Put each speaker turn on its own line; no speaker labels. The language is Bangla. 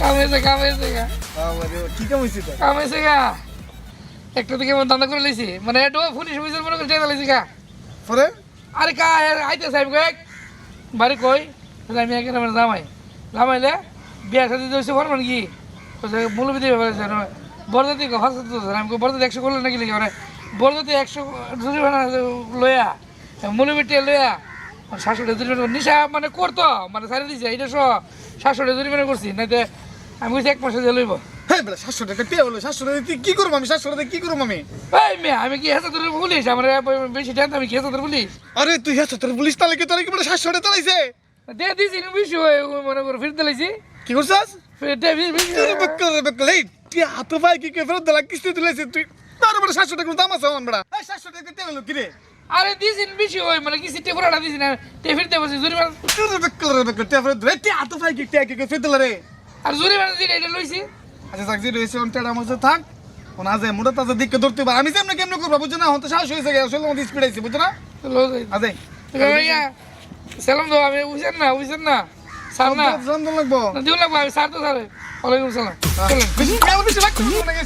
কামাইছে গা
কি কাম হয়েছে তো
কামাইছে গা একটা দিকে মন দান্দা করে লইছি মানে এটা পুলিশ অফিসার মনে করে টেকা লইছি গা
পরে
আরে কা আইতে সাহেব কয়েক বাড়ি কই আমি এখানে আমার জামাইলে বিয়া সাথে দিয়েছে বলবো নাকি মূল্যবিধি ব্যাপার আছে বরদাতি আমি বরদাতি 100 করলেন নাকি লিখে মানে বরদাতি 100 জরিমানা লইয়া মূল্যবিধি লইয়া শাশুড়ি জরিমানা নিশা মানে করতো মানে সারি দিছে এটা সহ শাশুড়ি জরিমানা করছি নাইতে আমি বলছি 1 মাসে যে লইব
হ্যাঁ বেলা 700 টাকা টিয়া হলো 700 টাকা কি করবো আমি 700 টাকা কি করবো আমি
এই মেয়ে আমি কি হেসা তোর পুলিশ আমার বেশি টাইম আমি কি হেসা তোর পুলিশ
আরে তুই হ্যাঁ তোর পুলিশ তাহলে কি তোর কি বলে 700 টাকা তালাইছে
দিয়ে দিয়েছি বেশি মনে করো ফিরতে লাইছি
কি করছস
বেশি
বকলে তুই হাত পাই কি কে ফেরত দিলা কিস্তি তুলেছিস তুই তার বড় 700 টাকা দাম আছে আমার বড় এই 700 টাকা টিয়া হলো কি রে
আরে দিয়েছেন বেশি হয় মানে কি সিটে পুরাটা দিয়েছি না তে ফিরতে বসে জরিমানা
বকলে টিয়া ফেরত দে টিয়া হাত পাই কি টিয়া কি ফেরত দিলা রে
আর জরিমানা দিয়ে এটা লইছি
আচ্ছা থাক যে রয়েছে অনটা আমার সাথে থাক ওনা যে মোটা তাজা দিকে ধরতে পারে আমি যেমন কেমন করব বুঝছ না হতে সাহস হয়েছে গেছে আসলে আমাদের স্পিড আইছে বুঝছ না আজে
ভাইয়া সালাম দাও আমি বুঝছেন না স্যার না
জানতে লাগবো
দিও লাগবো আমি স্যার তো স্যার ওয়ালাইকুম সালাম চলেন
বেশি বেশি রাখ